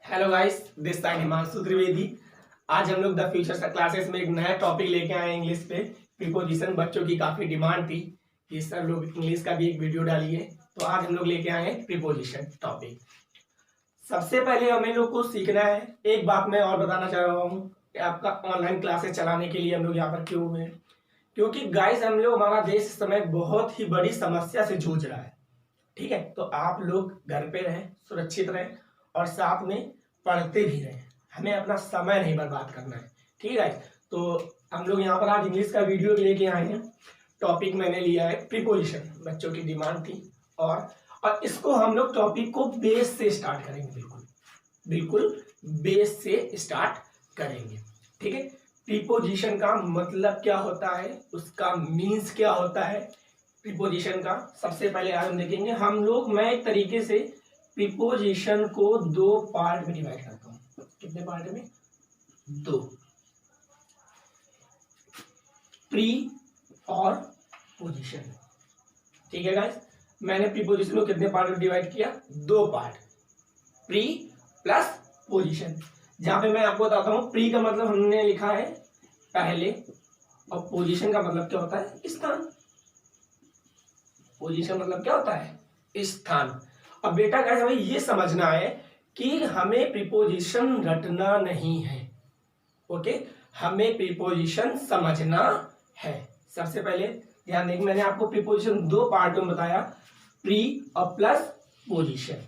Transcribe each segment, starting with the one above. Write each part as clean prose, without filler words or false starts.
Hello guys, this side Himanshu Trivedi. आज हम लोग द फ्यूचर क्लासेस में एक नया टॉपिक लेके आए हैं इंग्लिश पे। प्रीपोजिशन बच्चों की काफी डिमांड थी कि सर लोग इंग्लिश का भी एक वीडियो डालिए, तो आज हम लोग लेके आए हैं प्रीपोजिशन टॉपिक। सबसे पहले हमें लोग को सीखना है। एक बात मैं और बताना चाह रहा हूँ कि आपका ऑनलाइन क्लासेस चलाने के लिए हम लोग यहाँ पर क्यों हुए हैं, क्योंकि गाइस हम लोग, हमारा देश इस समय बहुत ही बड़ी समस्या से जूझ रहा है। ठीक है, तो आप लोग घर पे रहें, सुरक्षित रहें और साथ में पढ़ते भी रहें। हमें अपना समय नहीं बर्बाद करना है। ठीक है, तो हम लोग यहाँ पर आज इंग्लिश का वीडियो लेके आए हैं। टॉपिक मैंने लिया है प्रीपोजिशन, बच्चों की डिमांड थी और इसको हम लोग टॉपिक को बेस से स्टार्ट करेंगे। बिल्कुल बिल्कुल बेस से स्टार्ट करेंगे। ठीक है, प्रीपोजिशन का मतलब क्या होता है, उसका मीन्स क्या होता है प्रीपोजिशन का। सबसे पहले आज हम देखेंगे हम लोग, मैं एक तरीके से प्रीपोजिशन को दो पार्ट में डिवाइड करता हूं। कितने पार्ट में? दो, प्री और पोजिशन। ठीक है गाइस, मैंने प्रीपोजिशन को कितने पार्ट में डिवाइड किया? दो पार्ट, प्री प्लस पोजिशन। जहां पे मैं आपको बताता हूं, प्री का मतलब हमने लिखा है पहले और पोजिशन का मतलब क्या होता है? स्थान। पोजीशन मतलब क्या होता है? स्थान। अब बेटा गाइस हमें ये समझना है कि हमें प्रीपोजिशन रटना नहीं है। ओके, हमें प्रीपोजिशन समझना है। सबसे पहले ध्यान दें, मैंने आपको प्रीपोजिशन दो पार्टों में बताया, प्री और plus position.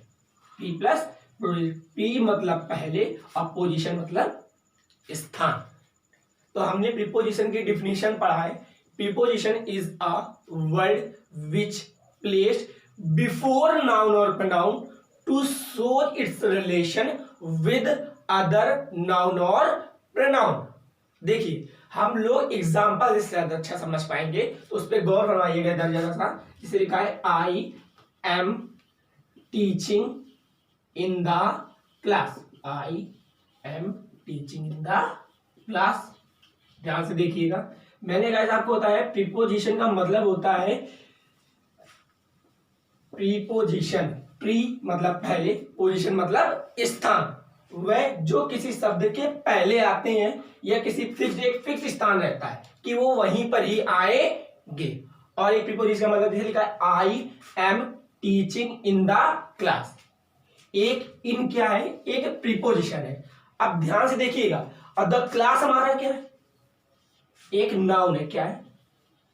Pre plus pre मतलब पहले और पोजीशन मतलब स्थान। तो हमने प्रीपोजिशन की डिफिनीशन पढ़ा है। Preposition is a word which placed before noun or pronoun to show its relation with other noun or pronoun। देखिए, हम लोग एग्जाम्पल इससे अच्छा समझ पाएंगे, तो उस पर गौर फरमाइएगा। इधर जरा सा, जिसे लिखा है I am teaching in the class. I am teaching in the class. ध्यान से देखिएगा, मैंने गाइस आपको बताया प्रीपोजिशन का मतलब होता है प्रीपोजिशन। प्री मतलब पहले, पोजीशन मतलब स्थान। वह जो किसी शब्द के पहले आते हैं या किसी एक फिक्स स्थान रहता है कि वो वहीं पर ही आएंगे। और एक प्रीपोजिशन का मतलब जैसे लिखा है I am teaching in the class. एक इन क्या है? एक प्रीपोजिशन है। अब ध्यान से देखिएगा, और द क्लास हमारा क्या है? एक नाउन है। क्या है?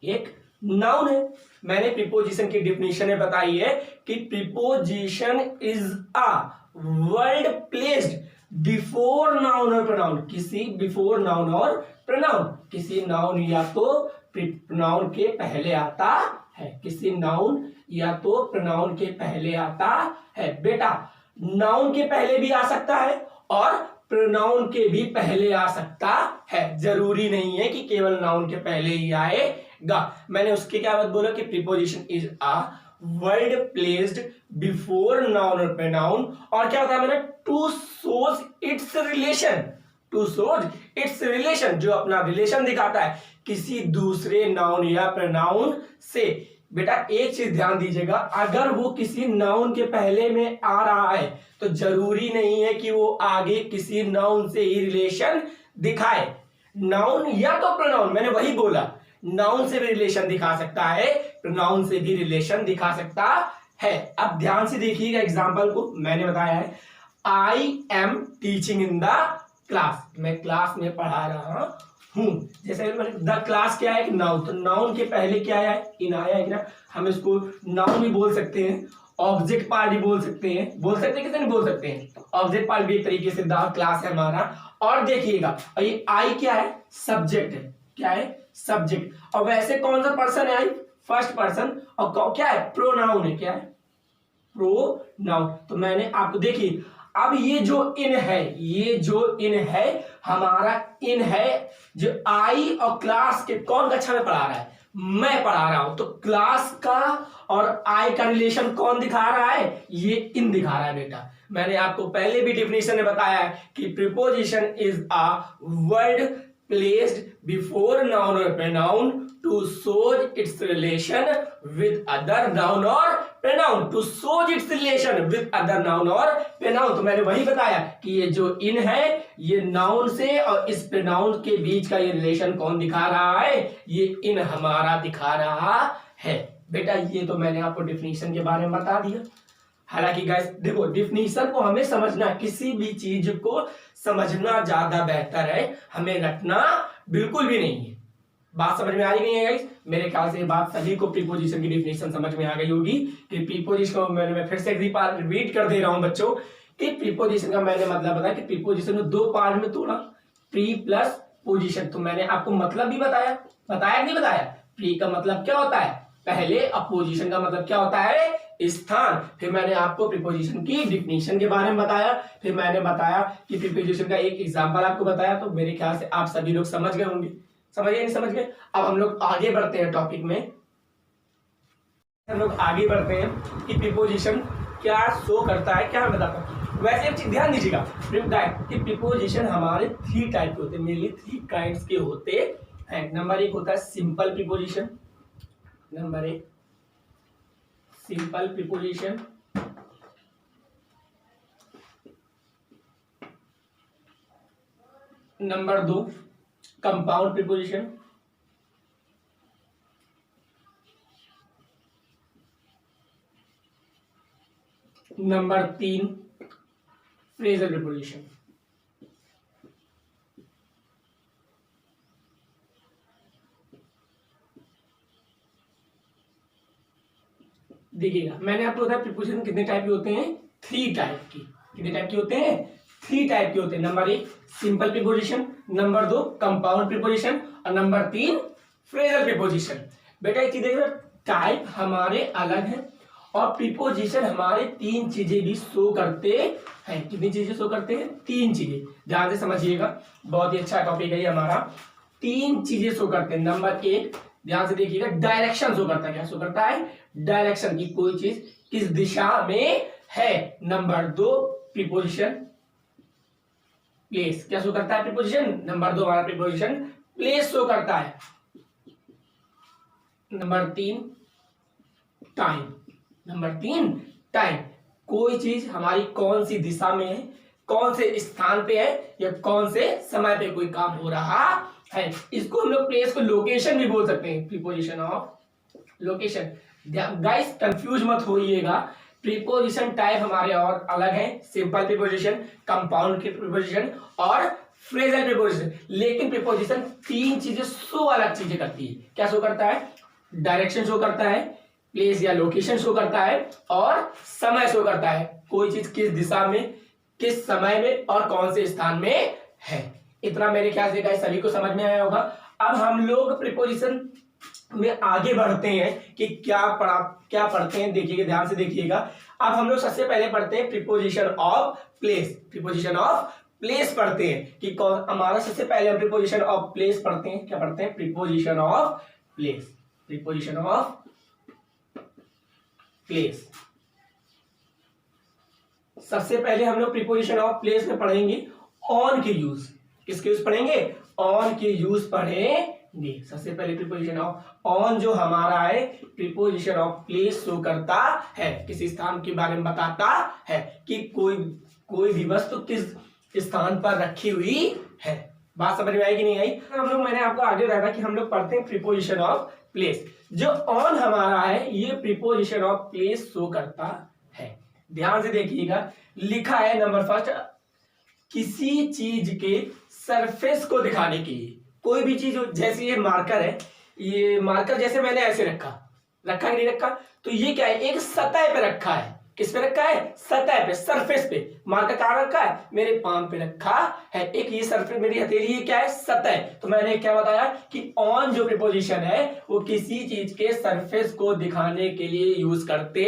एक नाउन है। मैंने प्रीपोजिशन की डिफिनीशन में बताई है कि preposition is a word placed before noun और प्रोनाउन। किसी बिफोर नाउन और प्रोनाउन, किसी नाउन या तो प्रोनाउन के पहले आता है। किसी नाउन या तो प्रोनाउन के पहले आता है। बेटा, नाउन के पहले भी आ सकता है और प्रोनाउन के भी पहले आ सकता है। जरूरी नहीं है कि केवल नाउन के पहले ही आएगा। मैंने उसके क्या बात बोला कि preposition is a word placed before noun और प्रोनाउन, और क्या होता है मैंने, to shows its relation. To shows its relation, जो अपना रिलेशन दिखाता है किसी दूसरे नाउन या प्रोनाउन से। बेटा एक चीज ध्यान दीजिएगा, अगर वो किसी नाउन के पहले में आ रहा है तो जरूरी नहीं है कि वो आगे किसी नाउन से ही रिलेशन दिखाए। नाउन या तो प्रोनाउन, मैंने वही बोला, नाउन से भी रिलेशन दिखा सकता है, प्रोनाउन से भी रिलेशन दिखा सकता है। अब ध्यान से देखिएगा एग्जांपल को। मैंने बताया है I am teaching in the class, मैं क्लास में पढ़ा रहा हूं। जैसे द क्लास क्या है? एक नाउन, तो नाउन के पहले क्या है? इन आया है ना। हम इसको नाउन भी बोल सकते हैं, ऑब्जेक्ट पार्ट भी बोल सकते हैं। किसे नहीं बोल सकते हैं? ऑब्जेक्ट पार्ट भी एक तरीके से द क्लास है हमारा। और देखिएगा, और ये आई क्या है? सब्जेक्ट है। क्या है? सब्जेक्ट। और वैसे कौन सा पर्सन है? आई फर्स्ट पर्सन। और क्या है? प्रोनाउन है। क्या है? प्रोनाउन। तो मैंने आपको देखिए, अब ये जो इन है, ये जो इन है हमारा इन है, जो आई और क्लास के कौन कक्षा में पढ़ा रहा है? मैं पढ़ा रहा हूं। तो क्लास का और आई का रिलेशन कौन दिखा रहा है? ये इन दिखा रहा है। बेटा मैंने आपको पहले भी डिफिनेशन में बताया है कि preposition is a word placed before noun or pronoun to show its relation with other noun or pronoun, to show its relation with other noun or pronoun। तो मैंने वही बताया कि ये जो इन है ये नाउन से और इस pronoun के बीच का ये रिलेशन कौन दिखा रहा है, ये इन हमारा दिखा रहा है। बेटा ये तो मैंने आपको डिफिनीशन के बारे में बता दिया। हालांकि गाइस देखो डिफिनीशन को हमें समझना, किसी भी चीज को समझना ज्यादा बेहतर है, हमें रटना बिल्कुल भी नहीं है। बात समझ में आ रही है गाइस? मेरे ख्याल से ये बात सभी को प्रीपोजिशन की डिफिनीशन समझ में आ गई होगी कि प्रीपोजिशन को मैं फिर से रिपीट कर दे रहा हूं बच्चों कि प्रीपोजिशन का मैंने मतलब बताया कि प्रीपोजिशन को दो पार्ट में तोड़ा, प्री प्लस पोजिशन। तो मैंने आपको मतलब भी बताया कि नहीं बताया? प्री का मतलब क्या होता है पहले, अपोजिशन का मतलब क्या होता है स्थान। फिर मैंने आपको प्रीपोजिशन की डिफिनीशन के बारे में बताया, फिर मैंने बताया कि प्रीपोजिशन का एक एग्जांपल आपको बताया। तो मेरे ख्याल से आप सभी लोग समझ गए होंगे। समझ गए नहीं समझ गए? अब हम लोग आगे बढ़ते हैं टॉपिक में। हम लोग आगे बढ़ते हैं कि प्रीपोजिशन क्या शो करता है, क्या मैं बताता हूँ। वैसे एक चीज ध्यान दीजिएगा कि प्रीपोजिशन हमारे 3 टाइप के होते हैं, मेनली 3 काइंड्स के होते हैं। नंबर 1 होता है simple preposition, number 1 simple preposition, number 2 compound preposition, number 3 phrasal preposition. देखिएगा मैंने आपको बताया प्रीपोजिशन कितने टाइप के होते हैं, 3 टाइप की। कितने टाइप के होते हैं? 3 टाइप के होते हैं। Number 1 simple preposition, number 2 compound preposition और नंबर 3 फ्रेजल प्रीपोजिशन। बेटा एक चीज देखिए, टाइप हमारे अलग हैं और प्रीपोजिशन हमारे 3 चीजें भी शो करते हैं। कितनी चीजें शो करते हैं? 3 चीजें। ध्यान से समझिएगा, बहुत ही अच्छा टॉपिक है ये हमारा। 3 चीजें शो करते हैं। नंबर 1 ध्यान से देखिएगा, डायरेक्शन शो करता है। क्या शो करता है? डायरेक्शन की कोई चीज किस दिशा में है। Number 2 preposition place. क्या शो करता है? प्रीपोजिशन। नंबर 2 हमारा प्रीपोजिशन प्लेस शो करता है। Number 3 time. नंबर 3 टाइम, कोई चीज हमारी कौन सी दिशा में है, कौन से स्थान पे है या कौन से समय पे कोई काम हो रहा है। इसको हम लोग प्लेस को लोकेशन भी बोल सकते हैं, preposition of location. Guys confuse मत होइएगा, प्रीपोजिशन टाइप हमारे और अलग है, सिंपल प्रीपोजिशन, कंपाउंड प्रीपोजिशन और फ्रेजल प्रीपोजिशन। लेकिन प्रीपोजिशन 3 चीजें शो अलग चीजें करती है। क्या शो करता है? डायरेक्शन शो करता है, प्लेस या लोकेशन शो करता है और समय शो करता है। कोई चीज किस दिशा में, किस समय में और कौन से स्थान में है। इतना मेरे ख्याल से गाइस सभी को समझ में आया होगा। अब हम लोग प्रीपोजिशन में आगे बढ़ते हैं कि क्या पढ़ते हैं। देखिएगा ध्यान से देखिएगा। अब हम लोग सबसे पहले पढ़ते हैं preposition of place. Preposition of place पढ़ते हैं कि कौन हमारा सबसे पहले हम प्रीपोजिशन ऑफ प्लेस पढ़ते हैं। क्या पढ़ते हैं? Preposition of place. Preposition of place. सबसे पहले हम लोग प्रीपोजिशन ऑफ प्लेस में पढ़ेंगे ऑन के यूज। किसके यूज पढ़ेंगे? ऑन के यूज पढ़ेंगे। सबसे पहले प्रीपोजिशन ऑफ ऑन जो हमारा है, प्रीपोजिशन ऑफ प्लेस शो करता है, किसी स्थान के बारे में बताता है कि कोई भी वस्तु किस स्थान पर रखी हुई है। बात समझ में आई कि नहीं आई? हम लोग मैंने आपको आगे बताया कि हम लोग पढ़ते हैं प्रीपोजिशन ऑफ प्लेस। जो ऑन हमारा है ये प्रीपोजिशन ऑफ प्लेस शो करता है। ध्यान से देखिएगा, लिखा है नंबर 1 किसी चीज के सरफेस को दिखाने के लिए। कोई भी चीज, जैसे ये मार्कर है, ये मार्कर जैसे मैंने ऐसे रखा कि नहीं रखा, तो ये क्या है? एक सतह पे रखा है। किस पे रखा है? सतह पे, सरफेस पे। मार्कर कहां रखा है? मेरे पाम पे रखा है। एक ये सरफेस, मेरी हथेली, ये क्या है? सतह। तो मैंने क्या बताया कि ऑन जो प्रीपोजिशन है वो किसी चीज के सरफेस को दिखाने के लिए यूज करते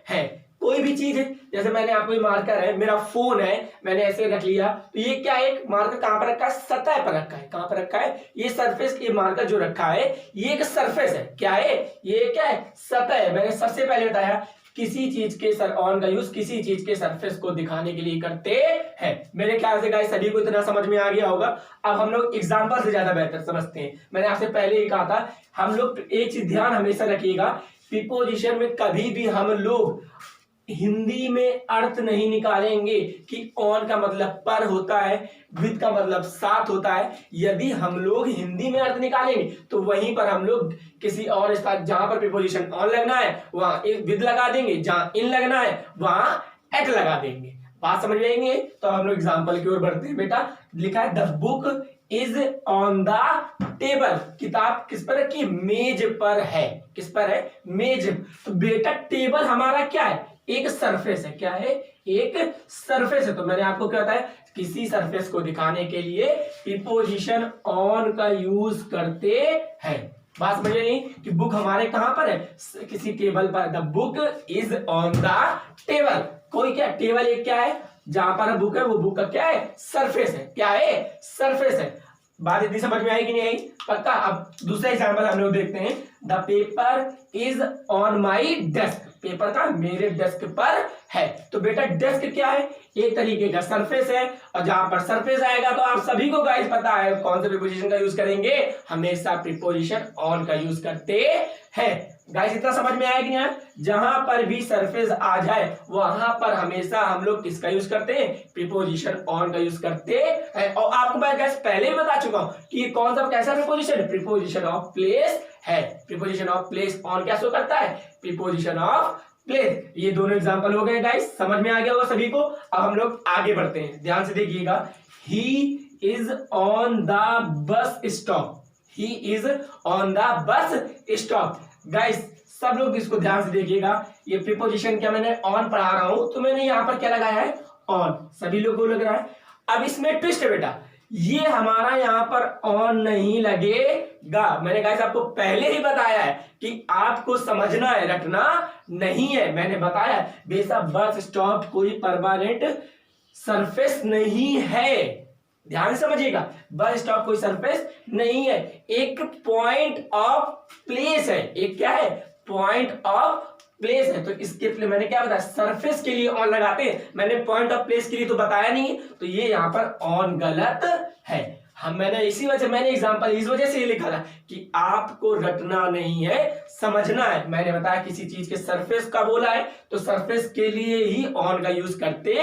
हैं। कोई भी चीज है, जैसे मैंने आपको ये मार्कर है, मेरा फोन है, मैंने ऐसे रख लिया, तो ये क्या है? एक मार्कर कहां पर रखा है? सतह पर रखा है। कहां पर रखा है? ये सरफेस, ये मार्कर जो रखा है ये एक सरफेस है। क्या है? ये क्या है? सतह है। मैंने सबसे पहले बताया किसी चीज के ऑन का यूज किसी चीज के सरफेस को दिखाने के लिए करते हैं। मेरे ख्याल से गाइस सभी को इतना समझ में आ गया होगा। अब हम लोग एग्जांपल से ज्यादा बेहतर समझते हैं। मैंने आपसे पहले ही कहा था, हम लोग एक चीज ध्यान हमेशा रखिएगा, प्रीपोजिशन में कभी भी हम लोग हिंदी में अर्थ नहीं निकालेंगे कि ऑन का मतलब पर होता है, विद का मतलब साथ होता है। यदि हम लोग हिंदी में अर्थ निकालेंगे तो वहीं पर हम लोग किसी और स्थान, जहां पर प्रीपोजिशन ऑन लगना है वहां एक विद लगा देंगे, जहां इन लगना है वहां एट लगा देंगे। बात समझ में आएंगे? तो हम लोग एग्जाम्पल की ओर बढ़ते हैं। बेटा लिखा है the book is on the table, किताब किस पर है कि मेज पर है। किस पर है? मेज। तो बेटा टेबल हमारा क्या है? एक सरफेस है। क्या है? एक सरफेस है। तो मैंने आपको क्या बताया, किसी सरफेस को दिखाने के लिए प्रीपोजिशन ऑन का यूज करते हैं। बात समझ नहीं कि बुक हमारे कहां पर है? किसी टेबल पर। The book is on the table. कोई क्या टेबल एक क्या है? जहां पर बुक है वो बुक का क्या है? सरफेस है। क्या है? सरफेस है। बात इतनी समझ में आई कि नहीं आई? पक्का। अब दूसरा एग्जांपल हम लोग देखते हैं। The paper is on my desk, paper का मेरे डेस्क पर है। तो बेटा डेस्क क्या है? एक तरीके का सरफेस है, और जहां पर सरफेस आएगा तो आप सभी को गाइस पता है कौन से प्रीपोजिशन का यूज करेंगे? हमेशा प्रीपोजिशन ऑन का यूज करते हैं। गाइस इतना समझ में आया कि नहीं? जहां पर भी सरफेस आ जाए वहां पर हमेशा हम लोग किसका यूज करते हैं? प्रीपोजिशन ऑन का यूज करते हैं। और आपको मैं गाइस पहले ही बता चुका हूं कि ये कौन सा कैसा प्रीपोजिशन? प्रीपोजिशन ऑफ प्लेस है। प्रीपोजिशन ऑफ प्लेस ऑन क्या शो करता है? Preposition of place. ये दोनों एग्जांपल हो गए गाइस, समझ में आ गया होगा सभी को। अब हम लोग आगे बढ़ते हैं, ध्यान से देखिएगा। He is on the bus stop, he is on the bus stop. Guys सब लोग इसको ध्यान से देखिएगा। ये प्रीपोजिशन क्या मैंने ऑन पढ़ा रहा हूं तो मैंने यहां पर क्या लगाया है? ऑन। सभी लोगों को लग रहा है। अब इसमें ट्विस्ट है बेटा, ये हमारा यहां पर ऑन नहीं लगेगा। मैंने गाइस आपको पहले ही बताया है कि आपको समझना है, रटना नहीं है। मैंने बताया बेशक बस स्टॉप कोई परमानेंट सरफेस नहीं है। ध्यान से समझिएगा, बस स्टॉप कोई सरफेस नहीं है, एक पॉइंट ऑफ प्लेस है। एक क्या है? पॉइंट ऑफ प्लेस है। तो इसके लिए मैंने क्या बताया? सरफेस के लिए ऑन लगाते हैं, मैंने पॉइंट ऑफ प्लेस के लिए तो बताया नहीं। तो ये यहां पर ऑन गलत है। मैंने इसी वजह मैंने एग्जांपल इस वजह से ये लिखा था कि आपको रटना नहीं है, समझना है। मैंने बताया किसी चीज के सरफेस का बोला है तो सरफेस के लिए ही ऑन का यूज करते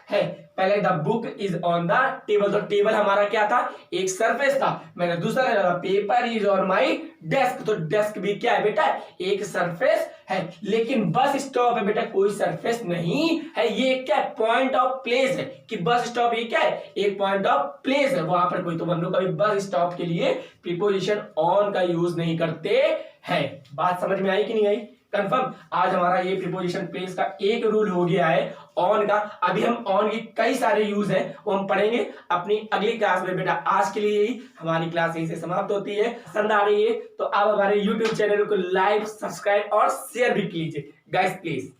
हैं। पहले the book is on the table, तो टेबल हमारा क्या था? एक सरफेस था। मैंने दूसरा लगा paper is on my desk, तो डेस्क भी क्या है बेटा? एक सरफेस है। लेकिन बस स्टॉप है बेटा, कोई सरफेस नहीं है। ये क्या है? पॉइंट ऑफ प्लेस है कि बस स्टॉप ये क्या है? एक पॉइंट ऑफ प्लेस है वहां पर कोई। तो हम लोग कभी बस स्टॉप के लिए प्रीपोजिशन ऑन का यूज नहीं करते हैं। बात समझ में आई कि नहीं आई? कंफर्म। आज हमारा ये प्रीपोजिशन प्लेस का एक रूल हो गया है ऑन का। अभी हम ऑन की कई सारे यूज हैं वो हम पढ़ेंगे अपनी अगली क्लास में। बेटा आज के लिए ही हमारी क्लास यहीं से समाप्त होती है। पसंद आ रही है तो आप हमारे YouTube चैनल को लाइक, सब्सक्राइब और शेयर भी कीजिए गाइस प्लीज।